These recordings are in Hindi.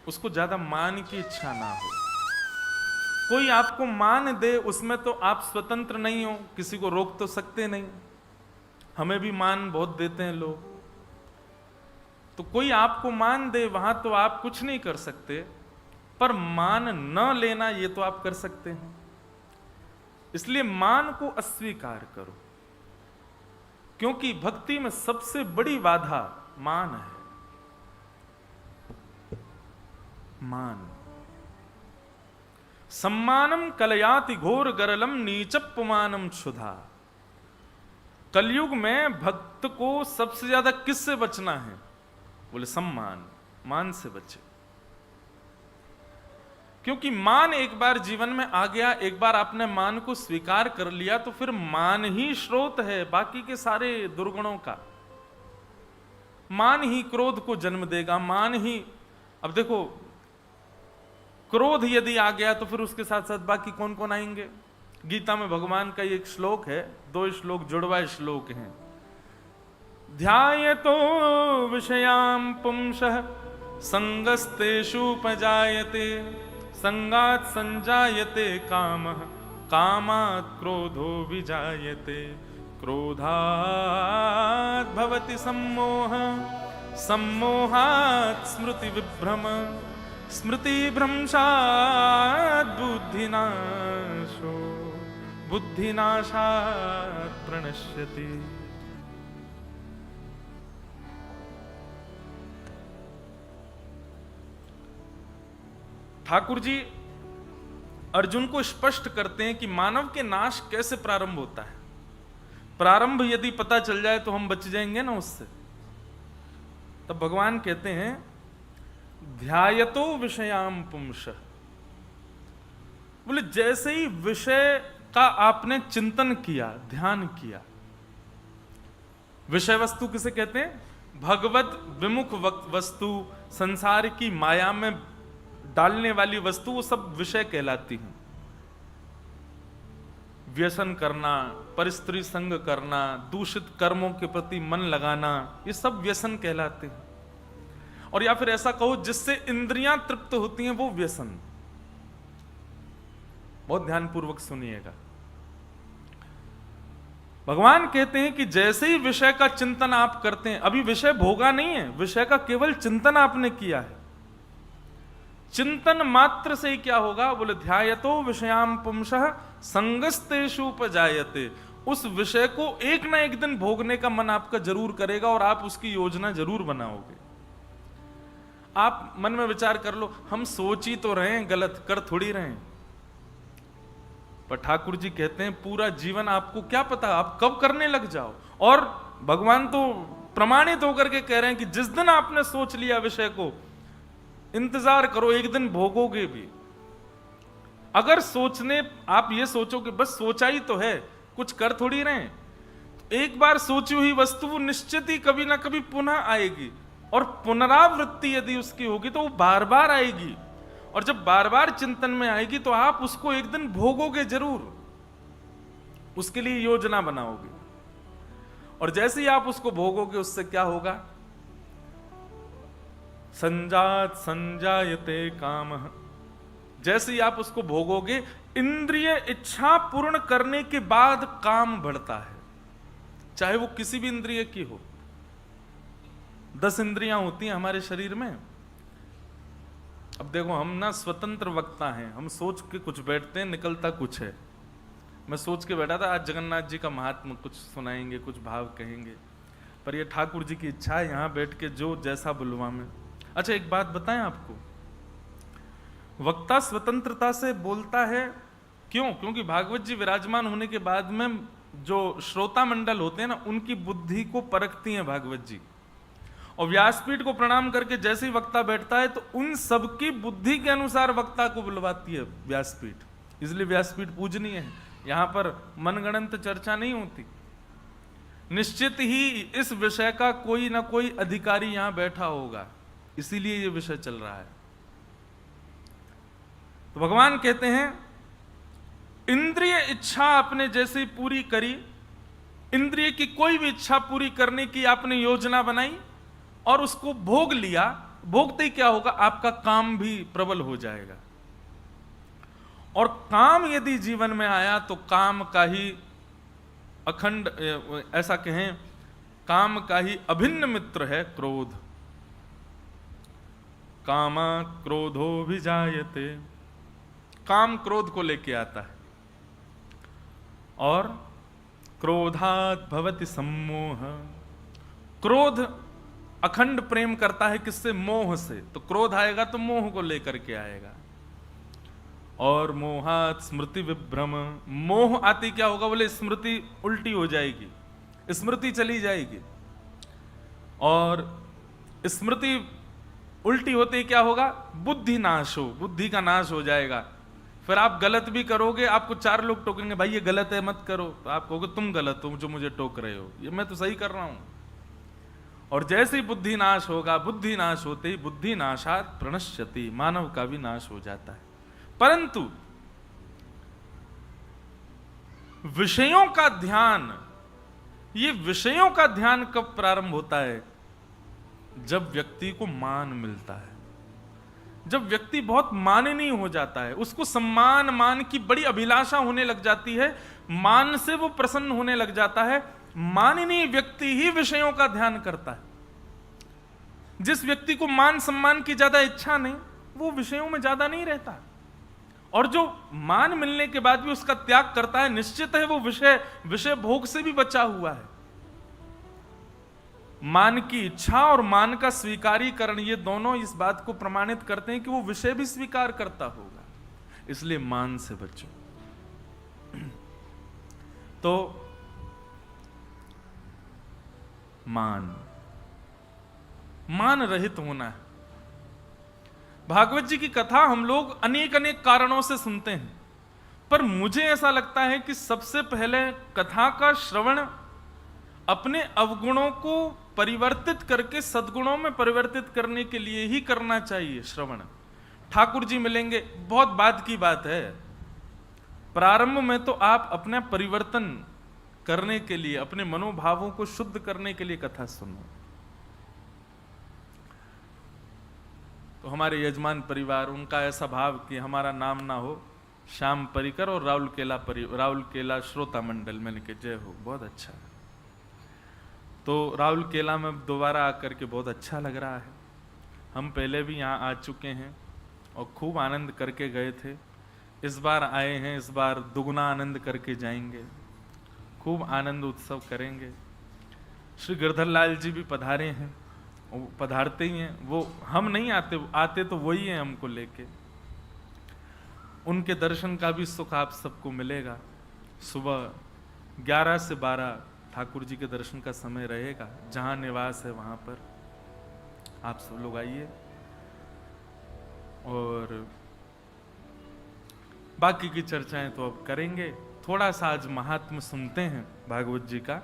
उसको ज्यादा मान की इच्छा ना हो। कोई आपको मान दे उसमें तो आप स्वतंत्र नहीं हो, किसी को रोक तो सकते नहीं। हमें भी मान बहुत देते हैं लोग, तो कोई आपको मान दे वहां तो आप कुछ नहीं कर सकते, पर मान न लेना ये तो आप कर सकते हैं। इसलिए मान को अस्वीकार करो, क्योंकि भक्ति में सबसे बड़ी बाधा मान है। मान सम्मानम कलयाति घोर गरलम नीचप्पमानम क्षुधा। कलयुग में भक्त को सबसे ज्यादा किससे बचना है? बोले सम्मान, मान से बचे। क्योंकि मान एक बार जीवन में आ गया, एक बार आपने मान को स्वीकार कर लिया, तो फिर मान ही स्रोत है बाकी के सारे दुर्गुणों का। मान ही क्रोध को जन्म देगा, मान ही। अब देखो, क्रोध यदि आ गया तो फिर उसके साथ साथ बाकी कौन कौन आएंगे? गीता में भगवान का एक श्लोक है, 2 श्लोक जुड़वा श्लोक हैं। ध्यायतो विषयाम पुंसः संगस्तेषुपजायते संगात् संजायते कामः कामात् क्रोधो विजायते क्रोधात् भवति सम्मोहः सम्मोहात् स्मृति विभ्रम स्मृतिभ्रंशात् बुद्धिनाशो बुद्धिनाशात् प्रणश्यति। ठाकुर जी अर्जुन को स्पष्ट करते हैं कि मानव के नाश कैसे प्रारंभ होता है। प्रारंभ यदि पता चल जाए तो हम बच जाएंगे ना उससे। तब भगवान कहते हैं ध्यायतो विषयाम पुंसः। बोले जैसे ही विषय का आपने चिंतन किया, ध्यान किया। विषय वस्तु किसे कहते हैं? भगवत विमुख वस्तु, संसार की माया में डालने वाली वस्तु, वो सब विषय कहलाती हैं। व्यसन करना, परिस्त्री संग करना, दूषित कर्मों के प्रति मन लगाना, ये सब व्यसन कहलाते हैं। और या फिर ऐसा कहो जिससे इंद्रियां तृप्त होती हैं, वो व्यसन। बहुत ध्यानपूर्वक सुनिएगा। भगवान कहते हैं कि जैसे ही विषय का चिंतन आप करते हैं, अभी विषय भोगा नहीं है, विषय का केवल चिंतन आपने किया है। चिंतन मात्र से ही क्या होगा? बोले ध्यायतो विषयाम पुंसः संगस्तेषुपजायते। उस विषय को एक ना एक दिन भोगने का मन आपका जरूर करेगा और आप उसकी योजना जरूर बनाओगे। आप मन में विचार कर लो, हम सोच ही तो रहे हैं, गलत कर थोड़ी रहे हैं। पर ठाकुर जी कहते हैं पूरा जीवन आपको क्या पता आप कब करने लग जाओ। और भगवान तो प्रमाणित होकर के कह रहे हैं कि जिस दिन आपने सोच लिया विषय को, इंतजार करो, एक दिन भोगोगे भी। अगर सोचने आप ये सोचो कि बस सोचा ही तो है, कुछ कर थोड़ी रहे, तो एक बार सोची हुई वस्तु निश्चित ही कभी ना कभी पुनः आएगी। और पुनरावृत्ति यदि उसकी होगी तो वो बार बार आएगी। और जब बार बार चिंतन में आएगी तो आप उसको एक दिन भोगोगे जरूर, उसके लिए योजना बनाओगे। और जैसे ही आप उसको भोगोगे, उससे क्या होगा? संजात संजायते कामः। जैसे ही आप उसको भोगोगे, इंद्रिय इच्छा पूर्ण करने के बाद काम बढ़ता है, चाहे वो किसी भी इंद्रिय की हो। 10 इंद्रियां होती हैं हमारे शरीर में। अब देखो, हम ना स्वतंत्र वक्ता हैं, हम सोच के कुछ बैठते हैं, निकलता कुछ है। मैं सोच के बैठा था आज जगन्नाथ जी का महात्मा कुछ सुनाएंगे, कुछ भाव कहेंगे, पर ये ठाकुर जी की इच्छा है यहां बैठ के जो जैसा बुलवा में। अच्छा, एक बात बताएं आपको, वक्ता स्वतंत्रता से बोलता है क्यों? क्योंकि भागवत जी विराजमान होने के बाद में जो श्रोता मंडल होते हैं ना, उनकी बुद्धि को परखती हैं भागवत जी। और व्यासपीठ को प्रणाम करके जैसे ही वक्ता बैठता है तो उन सबकी बुद्धि के अनुसार वक्ता को बुलवाती है व्यासपीठ। इसलिए व्यासपीठ पूजनीय है। यहां पर मनगणंत चर्चा नहीं होती। निश्चित ही इस विषय का कोई ना कोई अधिकारी यहां बैठा होगा, इसीलिए यह विषय चल रहा है। तो भगवान कहते हैं इंद्रिय इच्छा आपने जैसे पूरी करी, इंद्रिय की कोई भी इच्छा पूरी करने की आपने योजना बनाई और उसको भोग लिया, भोगते ही क्या होगा, आपका काम भी प्रबल हो जाएगा। और काम यदि जीवन में आया तो काम का ही अखंड, ऐसा कहें, काम का ही अभिन्न मित्र है क्रोध। कामा क्रोधो भी जायते, काम क्रोध को लेके आता है। और क्रोधात भवति सम्मोह, क्रोध अखंड प्रेम करता है किससे, मोह से। तो क्रोध आएगा तो मोह को लेकर के आएगा। और मोहात स्मृति विभ्रम, मोह आती क्या होगा, बोले स्मृति उल्टी हो जाएगी, स्मृति चली जाएगी। और स्मृति उल्टी होते ही क्या होगा, बुद्धि नाश हो, बुद्धि का नाश हो जाएगा। फिर आप गलत भी करोगे, आपको चार लोग टोकेंगे, भाई ये गलत है मत करो, तो आप कहोगे तुम गलत हो जो मुझे टोक रहे हो, ये मैं तो सही कर रहा हूं। और जैसे ही बुद्धि नाश होगा, बुद्धि नाश होते ही बुद्धि नाशात प्रणश्यति, मानव का भी नाश हो जाता है। परंतु विषयों का ध्यान, ये विषयों का ध्यान कब प्रारंभ होता है, जब व्यक्ति को मान मिलता है, जब व्यक्ति बहुत माननीय हो जाता है, उसको सम्मान मान की बड़ी अभिलाषा होने लग जाती है, मान से वो प्रसन्न होने लग जाता है। माननीय व्यक्ति ही विषयों का ध्यान करता है। जिस व्यक्ति को मान सम्मान की ज्यादा इच्छा नहीं, वो विषयों में ज्यादा नहीं रहता। और जो मान मिलने के बाद भी उसका त्याग करता है, निश्चित है वो विषय भोग से भी बचा हुआ है। मान की इच्छा और मान का स्वीकारीकरण, ये दोनों इस बात को प्रमाणित करते हैं कि वो विषय भी स्वीकार करता होगा। इसलिए मान से बचो। तो मान रहित होना है। भागवत जी की कथा हम लोग अनेक अनेक कारणों से सुनते हैं, पर मुझे ऐसा लगता है कि सबसे पहले कथा का श्रवण अपने अवगुणों को परिवर्तित करके सद्गुणों में परिवर्तित करने के लिए ही करना चाहिए। श्रवण, ठाकुर जी मिलेंगे, बहुत बाद की बात है। प्रारंभ में तो आप अपना परिवर्तन करने के लिए, अपने मनोभावों को शुद्ध करने के लिए कथा सुनो। तो हमारे यजमान परिवार, उनका ऐसा भाव कि हमारा नाम ना हो श्याम परिकर और राहुल केला श्रोता मंडल, मैंने कहा जय हो, बहुत अच्छा है। तो राहुल केला में दोबारा आकर के बहुत अच्छा लग रहा है। हम पहले भी यहाँ आ चुके हैं और खूब आनंद करके गए थे, इस बार आए हैं, इस बार दुगना आनंद करके जाएंगे, खूब आनंद उत्सव करेंगे। श्री गिरधर लाल जी भी पधारे हैं, वो पधारते ही हैं, वो हम नहीं आते तो वही हैं हमको लेके। उनके दर्शन का भी सुख आप सबको मिलेगा। सुबह 11 से 12 ठाकुर जी के दर्शन का समय रहेगा, जहां निवास है वहां पर आप सब लोग आइए। और बाकी की चर्चाएं तो अब करेंगे। थोड़ा सा आज महात्म सुनते हैं भागवत जी का,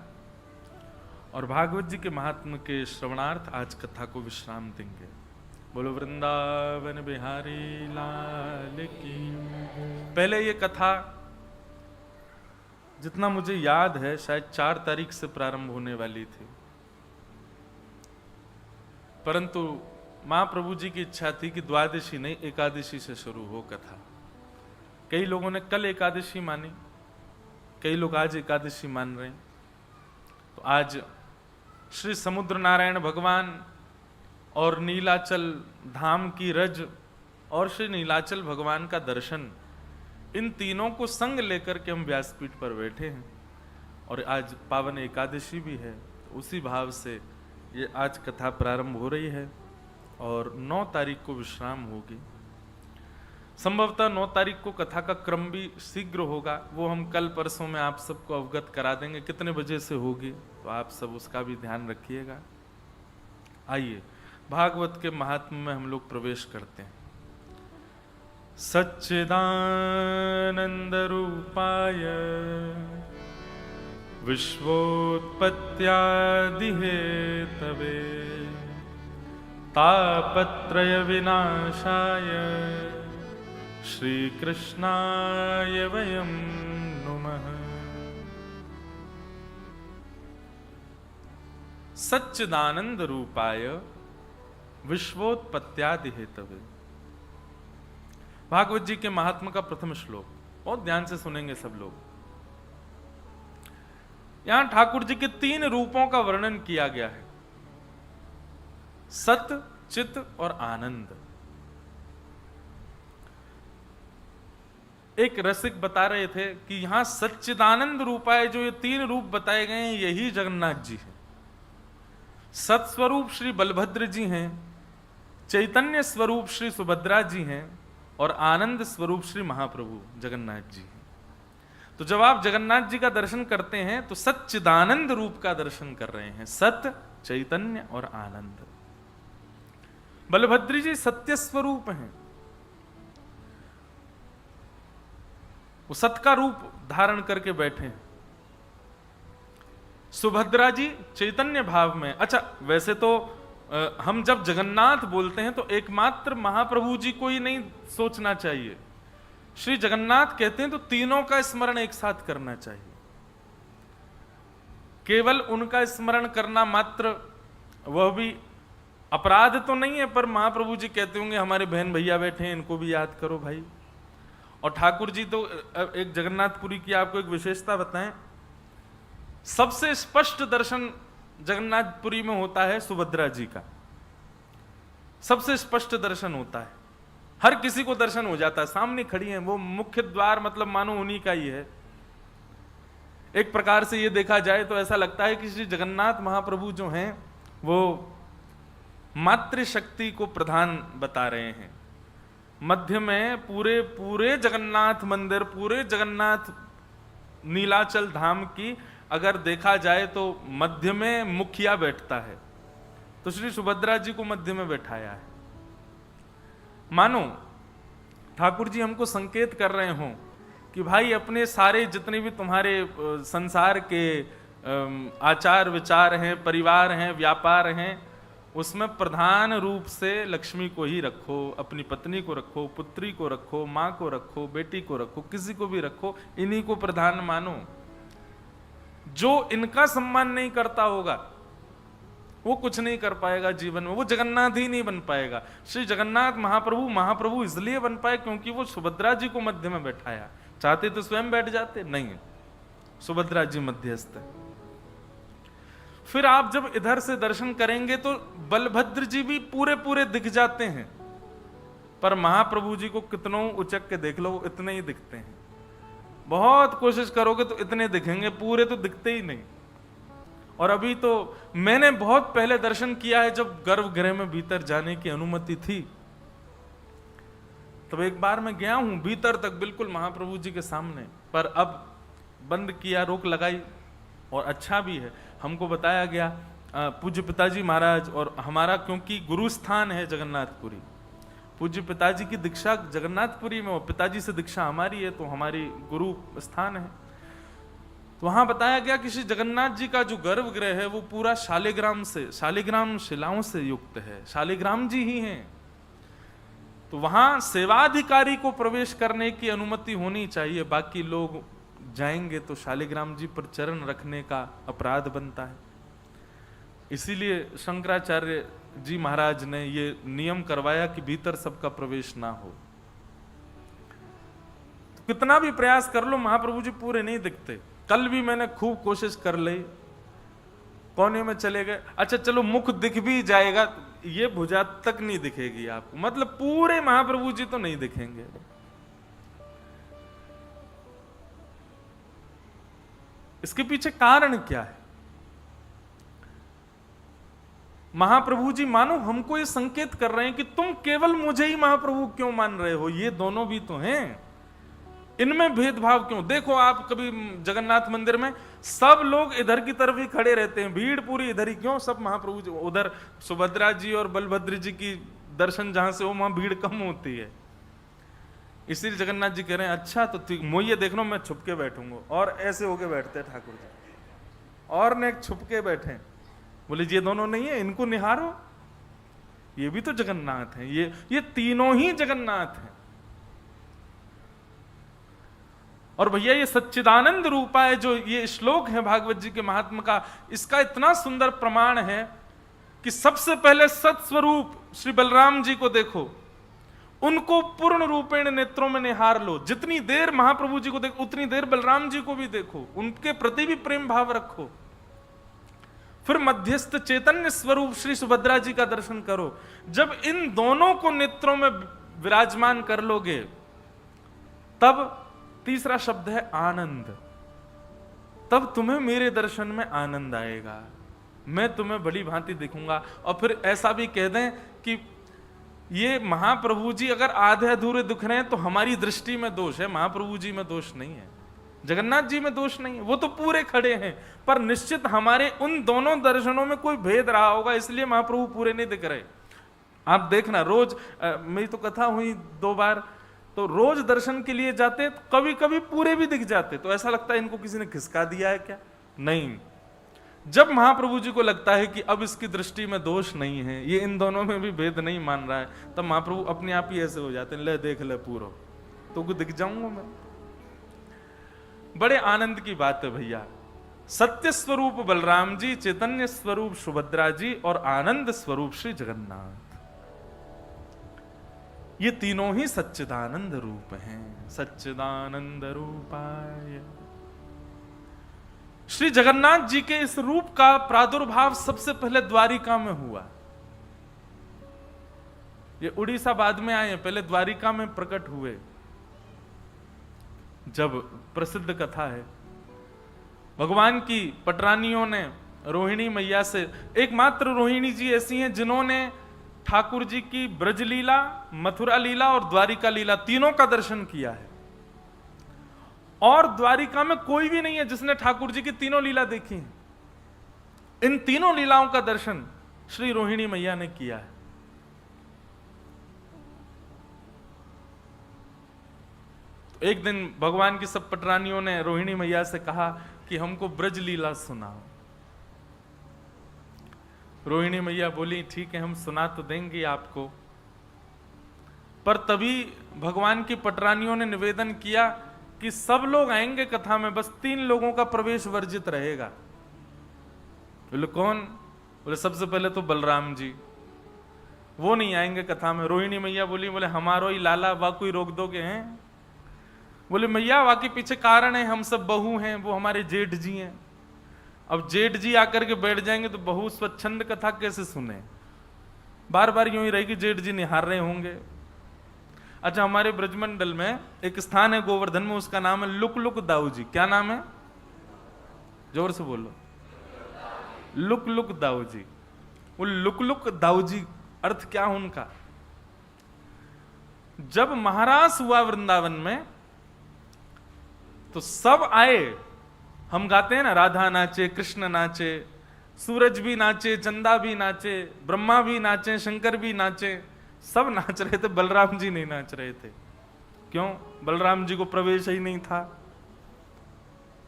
और भागवत जी के महात्म के श्रवणार्थ आज कथा को विश्राम देंगे। बोलो वृंदावन बिहारी लाल की। पहले ये कथा, जितना मुझे याद है, शायद 4 तारीख से प्रारंभ होने वाली थी, परंतु महाप्रभु जी की इच्छा थी कि द्वादशी नहीं, एकादशी से शुरू हो कथा। कई लोगों ने कल एकादशी मानी, कई लोग आज एकादशी मान रहे हैं। तो आज श्री समुद्र नारायण भगवान और नीलाचल धाम की रज और श्री नीलाचल भगवान का दर्शन, इन तीनों को संग लेकर के हम व्यासपीठ पर बैठे हैं। और आज पावन एकादशी भी है, तो उसी भाव से ये आज कथा प्रारंभ हो रही है और 9 तारीख को विश्राम होगी। संभवतः 9 तारीख को कथा का क्रम भी शीघ्र होगा, वो हम कल परसों में आप सबको अवगत करा देंगे कितने बजे से होगी, तो आप सब उसका भी ध्यान रखिएगा। आइए भागवत के महात्म्य में हम लोग प्रवेश करते हैं। सच्चिदानंद रूपाय विश्वोत्पत्त्यादि हेतवे तापत्रय विनाशाय श्रीकृष्णाय वयं नुमः। सच्चिदानंद रूपाय विश्वोत्पत्त्यादि हेतवे। भागवत जी के महात्मा का प्रथम श्लोक, बहुत ध्यान से सुनेंगे सब लोग। यहां ठाकुर जी के 3 रूपों का वर्णन किया गया है, सत, चित और आनंद। एक रसिक बता रहे थे कि यहां सच्चिदानंद रूपाय जो ये 3 रूप बताए गए हैं, यही जगन्नाथ जी हैं। सत्स्वरूप श्री बलभद्र जी हैं, चैतन्य स्वरूप श्री सुभद्रा जी हैं और आनंद स्वरूप श्री महाप्रभु जगन्नाथ जी हैं। तो जब आप जगन्नाथ जी का दर्शन करते हैं तो सच्चिदानंद रूप का दर्शन कर रहे हैं, सत्य, चैतन्य और आनंद। बलभद्र जी सत्य स्वरूप हैं, वो सत का रूप धारण करके बैठे हैं। सुभद्रा जी चैतन्य भाव में। अच्छा, वैसे तो हम जब जगन्नाथ बोलते हैं तो एकमात्र महाप्रभु जी को ही नहीं सोचना चाहिए। श्री जगन्नाथ कहते हैं तो तीनों का स्मरण एक साथ करना चाहिए। केवल उनका स्मरण करना मात्र, वह भी अपराध तो नहीं है, पर महाप्रभु जी कहते होंगे हमारे बहन भैया बैठे हैं, इनको भी याद करो भाई। और ठाकुर जी तो, एक जगन्नाथपुरी की आपको एक विशेषता बताएं, सबसे स्पष्ट दर्शन जगन्नाथपुरी में होता है सुभद्रा जी का, सबसे स्पष्ट दर्शन होता है, हर किसी को दर्शन हो जाता है, सामने खड़ी है वो, मुख्य द्वार मतलब मानो उन्हीं का ही है। एक प्रकार से ये देखा जाए तो ऐसा लगता है कि श्री जगन्नाथ महाप्रभु जो हैं वो मातृशक्ति को प्रधान बता रहे हैं। मध्य में पूरे जगन्नाथ मंदिर, पूरे जगन्नाथ नीलाचल धाम की अगर देखा जाए तो मध्य में मुखिया बैठता है, तो श्री सुभद्रा जी को मध्य में बैठाया है। मानो ठाकुर जी हमको संकेत कर रहे हों कि भाई अपने सारे जितने भी तुम्हारे संसार के आचार विचार हैं, परिवार हैं, व्यापार हैं, उसमें प्रधान रूप से लक्ष्मी को ही रखो, अपनी पत्नी को रखो, पुत्री को रखो, माँ को रखो, बेटी को रखो, किसी को भी रखो, इन्हीं को प्रधान मानो। जो इनका सम्मान नहीं करता होगा वो कुछ नहीं कर पाएगा जीवन में, वो जगन्नाथ ही नहीं बन पाएगा। श्री जगन्नाथ महाप्रभु इसलिए बन पाए क्योंकि वो सुभद्रा जी को मध्य में बैठाया। चाहते तो स्वयं बैठ जाते, नहीं, सुभद्रा जी मध्यस्थ है। फिर आप जब इधर से दर्शन करेंगे तो बलभद्र जी भी पूरे दिख जाते हैं, पर महाप्रभु जी को कितनों उचक के देख लो वो इतने ही दिखते हैं। बहुत कोशिश करोगे तो इतने दिखेंगे, पूरे तो दिखते ही नहीं। और अभी तो मैंने बहुत पहले दर्शन किया है जब गर्भगृह में भीतर जाने की अनुमति थी, तब एक बार मैं गया हूं भीतर तक बिल्कुल महाप्रभु जी के सामने, पर अब बंद किया, रोक लगाई। और अच्छा भी है, हमको बताया गया पूज्य पिताजी महाराज, और हमारा क्योंकि गुरु स्थान है जगन्नाथपुरी, पूज्य पिताजी की दीक्षा जगन्नाथपुरी में, और पिताजी से दीक्षा हमारी है तो हमारी गुरु स्थान है। तो वहां बताया गया कि श्री जगन्नाथ जी का जो गर्भगृह है वो पूरा शालिग्राम शिलाओं से युक्त है, शालिग्राम जी ही हैं। तो वहां सेवाधिकारी को प्रवेश करने की अनुमति होनी चाहिए, बाकी लोग जाएंगे तो शालिग्राम जी पर चरण रखने का अपराध बनता है। इसीलिए शंकराचार्य जी महाराज ने ये नियम करवाया कि भीतर सबका प्रवेश ना हो। तो कितना भी प्रयास कर लो महाप्रभु जी पूरे नहीं दिखते। कल भी मैंने खूब कोशिश कर ली, कोने में चले गए, अच्छा चलो मुख दिख भी जाएगा, ये भुजा तक नहीं दिखेगी आपको, मतलब पूरे महाप्रभु जी तो नहीं दिखेंगे। इसके पीछे कारण क्या है? महाप्रभु जी मानो हमको ये संकेत कर रहे हैं कि तुम केवल मुझे ही महाप्रभु क्यों मान रहे हो, ये दोनों भी तो हैं, इनमें भेदभाव क्यों? देखो आप कभी जगन्नाथ मंदिर में सब लोग इधर की तरफ ही खड़े रहते हैं, भीड़ पूरी इधर ही क्यों? सब महाप्रभु जी उधर, सुभद्रा जी और बलभद्र जी की दर्शन जहां से हो वहां भीड़ कम होती है। इसीलिए जगन्नाथ जी कह रहे हैं अच्छा तो ठीक, मोइये देख लो मैं छुप के बैठूंगा, और ऐसे होके बैठते हैं ठाकुर जी, और ने छुप के बैठे, बोले ये दोनों नहीं है, इनको निहारो, ये भी तो जगन्नाथ हैं, ये तीनों ही जगन्नाथ हैं। और भैया ये सच्चिदानंद रूपा है, जो ये श्लोक है भागवत जी के महात्मा का, इसका इतना सुंदर प्रमाण है कि सबसे पहले सत्स्वरूप श्री बलराम जी को देखो, उनको पूर्ण रूपेण नेत्रों में निहार लो। जितनी देर महाप्रभु जी को देखो उतनी देर बलराम जी को भी देखो, उनके प्रति भी प्रेम भाव रखो। फिर मध्यस्थ चैतन्य स्वरूप श्री सुभद्रा जी का दर्शन करो। जब इन दोनों को नेत्रों में विराजमान कर लोगे, तब तीसरा शब्द है आनंद। तब तुम्हें मेरे दर्शन में आनंद आएगा, मैं तुम्हें बड़ी भांति दिखूंगा। और फिर ऐसा भी कह दें कि ये महाप्रभु जी अगर आधे अधूरे दिख रहे हैं तो हमारी दृष्टि में दोष है, महाप्रभु जी में दोष नहीं है, जगन्नाथ जी में दोष नहीं है, वो तो पूरे खड़े हैं। पर निश्चित हमारे उन दोनों दर्शनों में कोई भेद रहा होगा, इसलिए महाप्रभु पूरे नहीं दिख रहे। आप देखना, रोज मेरी तो कथा हुई 2 बार, तो रोज दर्शन के लिए जाते तो कभी कभी पूरे भी दिख जाते, तो ऐसा लगता है इनको किसी ने खिसका दिया है क्या। नहीं, जब महाप्रभु जी को लगता है कि अब इसकी दृष्टि में दोष नहीं है, ये इन दोनों में भी भेद नहीं मान रहा है, तब महाप्रभु अपने आप ही ऐसे हो जाते हैं, ले देख ले पूरा तो दिख जाऊंगा मैं। बड़े आनंद की बात है भैया। सत्य स्वरूप बलराम जी, चैतन्य स्वरूप सुभद्रा जी और आनंद स्वरूप श्री जगन्नाथ, ये तीनों ही सच्चिदानंद रूप हैं। सच्चिदानंद रूपाय। श्री जगन्नाथ जी के इस रूप का प्रादुर्भाव सबसे पहले द्वारिका में हुआ। ये उड़ीसा बाद में आए, पहले द्वारिका में प्रकट हुए। जब प्रसिद्ध कथा है, भगवान की पटरानियों ने रोहिणी मैया से, एकमात्र रोहिणी जी ऐसी हैं जिन्होंने ठाकुर जी की ब्रज लीला, मथुरा लीला और द्वारिका लीला तीनों का दर्शन किया है। और द्वारिका में कोई भी नहीं है जिसने ठाकुर जी की तीनों लीला देखी है। इन तीनों लीलाओं का दर्शन श्री रोहिणी मैया ने किया है। तो एक दिन भगवान की सब पटरानियों ने रोहिणी मैया से कहा कि हमको ब्रज लीला सुनाओ। रोहिणी मैया बोली ठीक है, हम सुना तो देंगे आपको। पर तभी भगवान की पटरानियों ने निवेदन किया कि सब लोग आएंगे कथा में, बस 3 लोगों का प्रवेश वर्जित रहेगा। बोले कौन? बोले सबसे पहले तो बलराम जी, वो नहीं आएंगे कथा में। रोहिणी मैया बोली, बोले हमारो ही लाला, वा कोई रोक दोगे हैं? बोले मैया वाकई पीछे कारण है, हम सब बहू हैं, वो हमारे जेठ जी हैं। अब जेठ जी आकर के बैठ जाएंगे तो बहू स्वच्छंद कथा कैसे सुने? बार बार यूं ही रहेगी, जेठ जी निहार रहे होंगे। अच्छा, हमारे ब्रजमंडल में एक स्थान है गोवर्धन में, उसका नाम है लुक लुक दाऊ जी। क्या नाम है? जोर से बोलो। Look look Dau ji. वो लुक लुक दाऊ जी अर्थ क्या उनका? जब महारास हुआ वृंदावन में तो सब आए, हम गाते हैं ना, राधा नाचे, कृष्ण नाचे, सूरज भी नाचे, चंदा भी नाचे, ब्रह्मा भी नाचे, शंकर भी नाचे, सब नाच रहे थे, बलराम जी नहीं नाच रहे थे। क्यों? बलराम जी को प्रवेश ही नहीं था।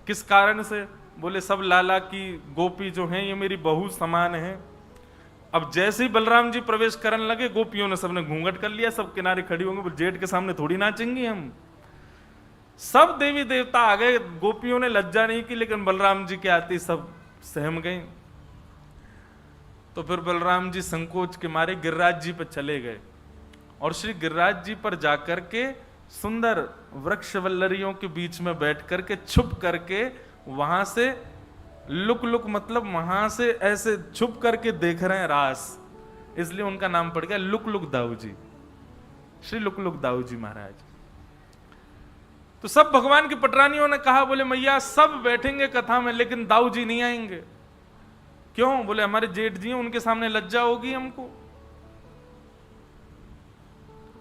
किस कारण से? बोले सब लाला की गोपी जो हैं ये मेरी बहू समान है। अब जैसे ही बलराम जी प्रवेश करने लगे, गोपियों ने सबने घूंघट कर लिया, सब किनारे खड़ी होंगे, जेठ के सामने थोड़ी नाचेंगी हम। सब देवी देवता आ गए, गोपियों ने लज्जा नहीं की, लेकिन बलराम जी के आते सब सहम गए। तो फिर बलराम जी संकोच के मारे गिरिराज जी पर चले गए और श्री गिरिराज जी पर जाकर के सुंदर वृक्ष वल्लरियों के बीच में बैठ करके छुप करके वहां से लुक लुक, मतलब वहां से ऐसे छुप करके देख रहे हैं रास, इसलिए उनका नाम पड़ गया look look Dau ji, Shri look look Dau ji महाराज। तो सब भगवान की पटरानियों ने कहा, बोले मैया सब बैठेंगे कथा में लेकिन दाऊ जी नहीं आएंगे। क्यों? बोले हमारे जेठ जी हैं, उनके सामने लज्जा होगी हमको।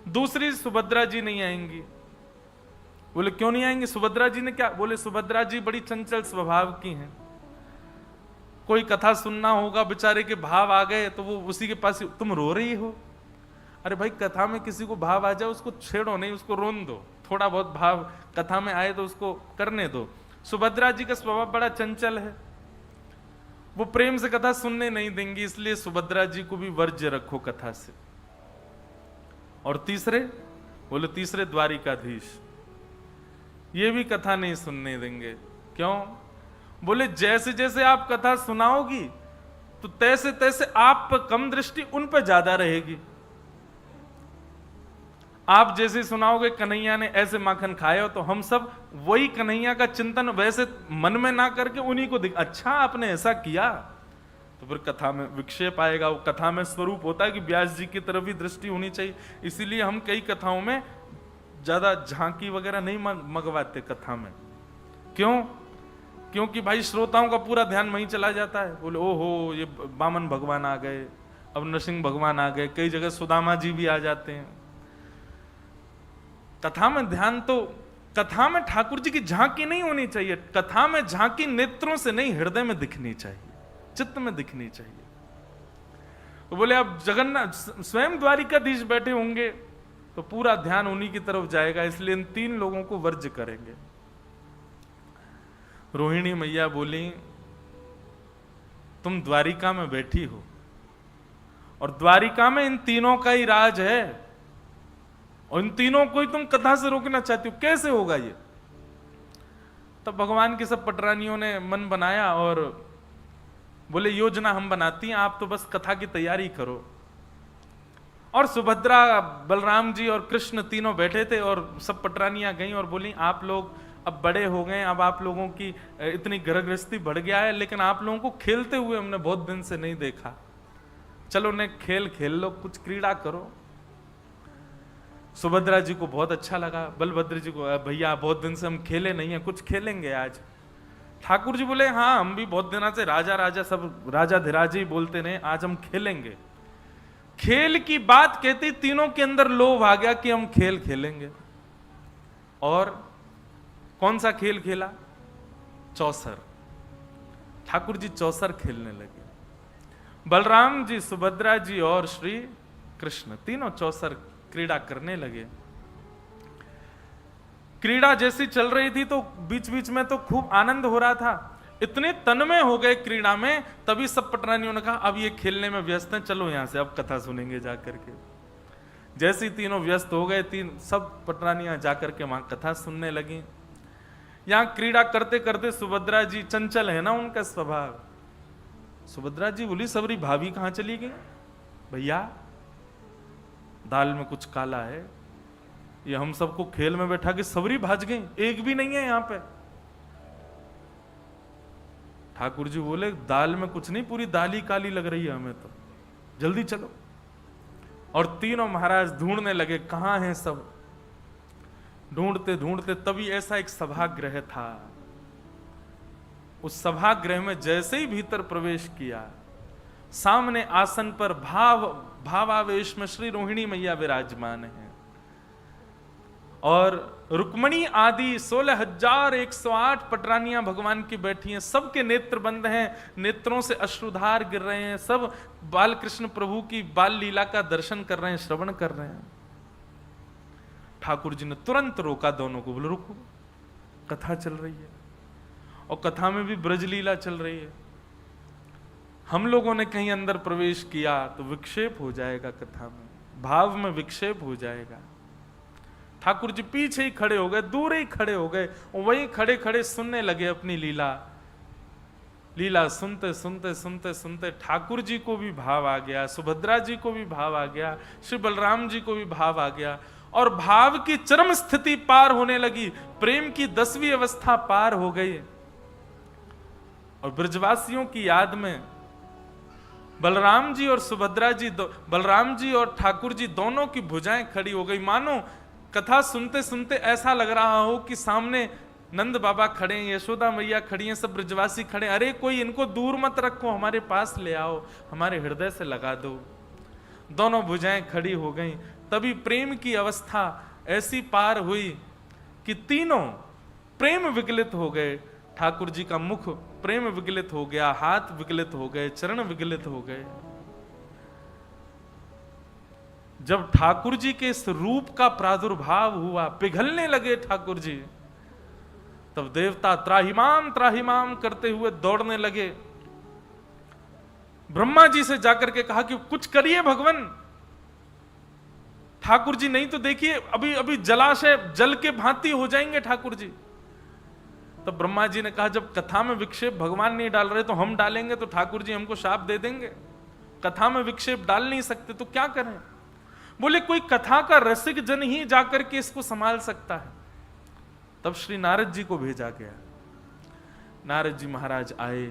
दूसरी सुभद्रा जी नहीं आएंगी। बोले क्यों नहीं आएंगी? सुभद्रा जी ने क्या? बोले सुभद्रा जी बड़ी चंचल स्वभाव की हैं, कोई कथा सुनना होगा, बेचारे के भाव आ गए तो वो उसी के पास, तुम रो रही हो? अरे भाई कथा में किसी को भाव आ जाए उसको छेड़ो नहीं, उसको रोन दो। थोड़ा बहुत भाव कथा में आए तो उसको करने दो। सुभद्रा जी का स्वभाव बड़ा चंचल है, वो प्रेम से कथा सुनने नहीं देंगी, इसलिए सुभद्रा जी को भी वर्ज्य रखो कथा से। और तीसरे? बोले तीसरे द्वारिकाधीश, ये भी कथा नहीं सुनने देंगे। क्यों? बोले जैसे जैसे आप कथा सुनाओगी तो तैसे तैसे आप पर कम दृष्टि, उन पर ज्यादा रहेगी। आप जैसे सुनाओगे कन्हैया ने ऐसे माखन खाए हो, तो हम सब वही कन्हैया का चिंतन वैसे मन में ना करके उन्हीं को अच्छा आपने ऐसा किया, तो फिर कथा में विक्षेप आएगा। वो कथा में स्वरूप होता है कि व्यास जी की तरफ ही दृष्टि होनी चाहिए। इसीलिए हम कई कथाओं में ज्यादा झांकी वगैरह नहीं मंगवाते कथा में। क्यों? क्योंकि भाई श्रोताओं का पूरा ध्यान वहीं चला जाता है। बोले ओहो ये वामन भगवान आ गए, अब नरसिंह भगवान आ गए, कई जगह सुदामा जी भी आ जाते हैं। कथा में ध्यान तो, कथा में ठाकुर जी की झांकी नहीं होनी चाहिए। कथा में झांकी नेत्रों से नहीं, हृदय में दिखनी चाहिए, चित्त में दिखनी चाहिए। तो बोले अब जगन्नाथ स्वयं द्वारिकाधीश बैठे होंगे तो पूरा ध्यान उन्हीं की तरफ जाएगा, इसलिए इन 3 लोगों को वर्ज्य करेंगे। रोहिणी मैया बोली तुम द्वारिका में बैठी हो और द्वारिका में इन तीनों का ही राज है, और इन तीनों को ही तुम कथा से रोकना चाहती हो, कैसे होगा ये? तब भगवान के सब पटरानियों ने मन बनाया और बोले योजना हम बनाती हैं, आप तो बस कथा की तैयारी करो। और सुभद्रा, बलराम जी और कृष्ण तीनों बैठे थे और सब पटरानियां गईं और बोली आप लोग अब बड़े हो गए, अब आप लोगों की इतनी गर्भगृहस्थी बढ़ गया है, लेकिन आप लोगों को खेलते हुए हमने बहुत दिन से नहीं देखा, चलो ने खेल खेल लो, कुछ क्रीड़ा करो। सुभद्रा जी को बहुत अच्छा लगा, बलभद्र जी को भैया बहुत दिन से हम खेले नहीं है, कुछ खेलेंगे आज। ठाकुर जी बोले हाँ हम भी बहुत दिनों से राजा राजा सब राजा धीराज ही बोलते रहे, आज हम खेलेंगे। खेल की बात कहती तीनों के अंदर लोभ आ गया कि हम खेल खेलेंगे। और कौन सा खेल खेला? चौसर। ठाकुर जी चौसर खेलने लगे। बलराम जी, सुभद्रा जी और श्री कृष्ण तीनों चौसर क्रीड़ा करने लगे। क्रीड़ा जैसी चल रही थी तो बीच बीच में तो खूब आनंद हो रहा था, इतने तन्मय हो गए क्रीड़ा में। तभी सब पटरानियों ने कहा अब ये खेलने में व्यस्त हैं, चलो यहां से अब कथा सुनेंगे जाकर के। जैसे तीनों व्यस्त हो गए, सब पटरानियां जाकर के वहां कथा सुनने लगी। यहां क्रीड़ा करते करते सुभद्रा जी, चंचल है ना उनका स्वभाव, सुभद्रा जी बोली सबरी भाभी कहां चली गई? भैया दाल में कुछ काला है, ये हम सबको खेल में बैठा के सबरी भाज गई, एक भी नहीं है यहां पे। ठाकुर जी बोले दाल में कुछ नहीं, पूरी दाल ही काली लग रही है हमें तो, जल्दी चलो। और तीनों महाराज ढूंढने लगे कहां हैं सब। ढूंढते ढूंढते तभी ऐसा एक सभागृह था, उस सभागृह में जैसे ही भीतर प्रवेश किया, सामने आसन पर भावावेश में श्री रोहिणी मैया विराजमान है और रुक्मणी आदि 16,108 पटरानियां भगवान की बैठी हैं, सबके नेत्र बंद हैं, नेत्रों से अश्रुधार गिर रहे हैं, सब बाल कृष्ण प्रभु की बाल लीला का दर्शन कर रहे हैं, श्रवण कर रहे हैं। ठाकुर जी ने तुरंत रोका दोनों को, बोले रुको कथा चल रही है और कथा में भी ब्रज लीला चल रही है, हम लोगों ने कहीं अंदर प्रवेश किया तो विक्षेप हो जाएगा, कथा में भाव में विक्षेप हो जाएगा। ठाकुर जी पीछे ही खड़े हो गए, दूर ही खड़े हो गए, वहीं खड़े खड़े सुनने लगे अपनी लीला। लीला सुनते सुनते सुनते सुनते ठाकुर जी को भी भाव आ गया, सुभद्रा जी को भी भाव आ गया, श्री बलराम जी को भी भाव आ गया और भाव की चरम स्थिति पार होने लगी, प्रेम की 10वीं अवस्था पार हो गई। और ब्रजवासियों की याद में बलराम जी और सुभद्रा जी, बलराम जी और ठाकुर जी दोनों की भुजाएं खड़ी हो गई, मानो कथा सुनते सुनते ऐसा लग रहा हो कि सामने नंद बाबा खड़े हैं, यशोदा मैया खड़ी हैं, सब ब्रजवासी खड़े, अरे कोई इनको दूर मत रखो, हमारे पास ले आओ, हमारे हृदय से लगा दो। दोनों भुजाएं खड़ी हो गई। तभी प्रेम की अवस्था ऐसी पार हुई कि तीनों प्रेम विगलित हो गए। ठाकुर जी का मुख प्रेम विगलित हो गया, हाथ विगलित हो गए, चरण विगलित हो गए। जब ठाकुर जी के इस रूप का प्रादुर्भाव हुआ, पिघलने लगे ठाकुर जी, तब देवता त्राहिमाम करते हुए दौड़ने लगे। ब्रह्मा जी से जाकर के कहा कि कुछ करिए भगवान। ठाकुर जी नहीं तो देखिए अभी अभी जलाशय जल के भांति हो जाएंगे ठाकुर जी। तो ब्रह्मा जी ने कहा जब कथा में विक्षेप भगवान नहीं डाल रहे तो हम डालेंगे तो ठाकुर जी हमको शाप दे देंगे, कथा में विक्षेप डाल नहीं सकते तो क्या करें। बोले कोई कथा का रसिक जन ही जाकर के इसको संभाल सकता है। तब श्री नारद जी को भेजा गया। नारद जी महाराज आए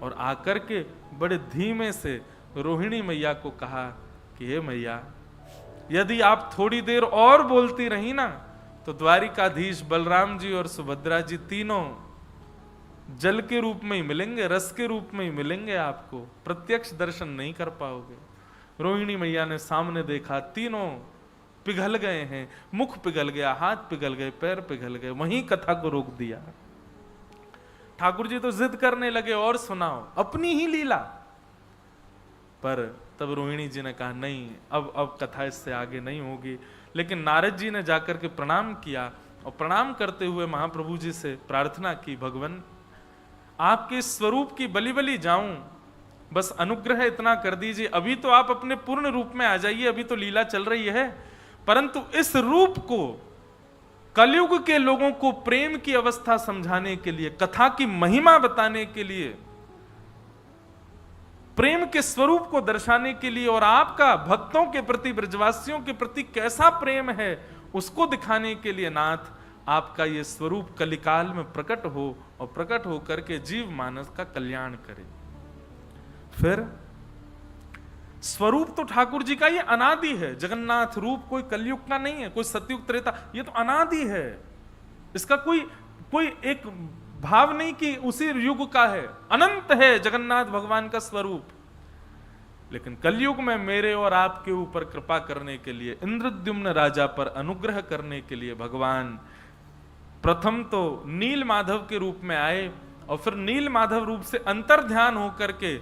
और आकर के बड़े धीमे से रोहिणी मैया को कहा कि हे मैया, यदि आप थोड़ी देर और बोलती रही ना तो द्वारिकाधीश बलराम जी और सुभद्रा जी तीनों जल के रूप में ही मिलेंगे, रस के रूप में ही मिलेंगे, आपको प्रत्यक्ष दर्शन नहीं कर पाओगे। रोहिणी मैया ने सामने देखा, तीनों पिघल गए हैं, मुख पिघल गया, हाथ पिघल गए, पैर पिघल गए, वहीं कथा को रोक दिया। ठाकुर जी तो जिद करने लगे और सुनाओ अपनी ही लीला, पर तब रोहिणी जी ने कहा नहीं, अब कथा इससे आगे नहीं होगी। लेकिन नारद जी ने जाकर के प्रणाम किया और प्रणाम करते हुए महाप्रभु जी से प्रार्थना की, भगवान आपके स्वरूप की बलि बलि जाऊं, बस अनुग्रह इतना कर दीजिए। अभी तो आप अपने पूर्ण रूप में आ जाइए, अभी तो लीला चल रही है, परंतु इस रूप को कलयुग के लोगों को प्रेम की अवस्था समझाने के लिए, कथा की महिमा बताने के लिए, प्रेम के स्वरूप को दर्शाने के लिए और आपका भक्तों के प्रति, ब्रजवासियों के प्रति कैसा प्रेम है उसको दिखाने के लिए नाथ आपका ये स्वरूप कलिकाल में प्रकट हो और प्रकट हो करके जीव मानस का कल्याण करे। फिर स्वरूप तो ठाकुर जी का ये अनादि है, जगन्नाथ रूप कोई कलयुग का नहीं है, कोई सतयुग त्रेता, ये तो अनादि है। इसका कोई एक भाव नहीं कि उसी युग का है, अनंत है जगन्नाथ भगवान का स्वरूप। लेकिन कलयुग में मेरे और आपके ऊपर कृपा करने के लिए, इंद्रद्युम्न राजा पर अनुग्रह करने के लिए भगवान प्रथम तो नील माधव के रूप में आए और फिर नील माधव रूप से अंतर ध्यान होकर के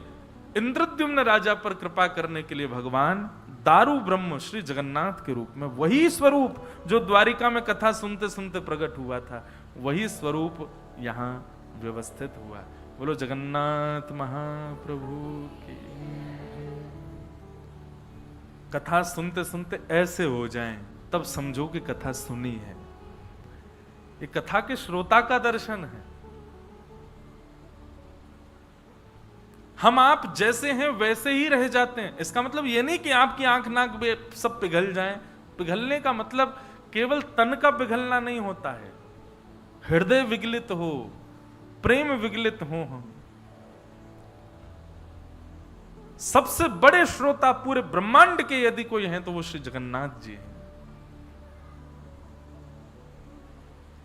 इंद्रद्युम्न राजा पर कृपा करने के लिए भगवान दारू ब्रह्म श्री जगन्नाथ के रूप में, वही स्वरूप जो द्वारिका में कथा सुनते सुनते प्रकट हुआ था, वही स्वरूप यहां व्यवस्थित हुआ। बोलो जगन्नाथ महाप्रभु की। कथा सुनते सुनते ऐसे हो जाएं तब समझो कि कथा सुनी है। ये कथा के श्रोता का दर्शन है। हम आप जैसे हैं वैसे ही रह जाते हैं। इसका मतलब ये नहीं कि आपकी आंख नाक सब पिघल जाएं। पिघलने का मतलब केवल तन का पिघलना नहीं होता है, हृदय विगलित हो, प्रेम विगलित हो। हम सबसे बड़े श्रोता पूरे ब्रह्मांड के यदि कोई हैं तो वो श्री जगन्नाथ जी हैं।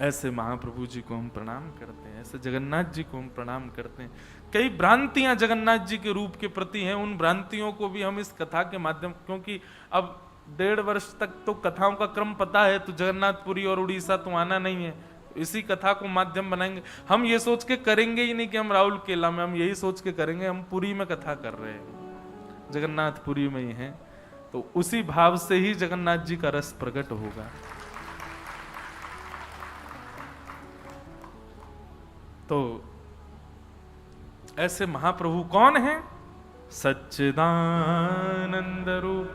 ऐसे महाप्रभु जी को हम प्रणाम करते हैं, ऐसे जगन्नाथ जी को हम प्रणाम करते हैं। कई भ्रांतियां जगन्नाथ जी के रूप के प्रति हैं, उन भ्रांतियों को भी हम इस कथा के माध्यम, क्योंकि अब 1.5 वर्ष तक तो कथाओं का क्रम पता है, तो जगन्नाथपुरी और उड़ीसा तो आना नहीं है, इसी कथा को माध्यम बनाएंगे। हम ये सोच के करेंगे ही नहीं कि हम राहुल केला में, हम यही सोच के करेंगे हम पुरी में कथा कर रहे हैं, जगन्नाथपुरी में ही है, तो उसी भाव से ही जगन्नाथ जी का रस प्रकट होगा। तो ऐसे महाप्रभु कौन है? सच्चिदानंद रूप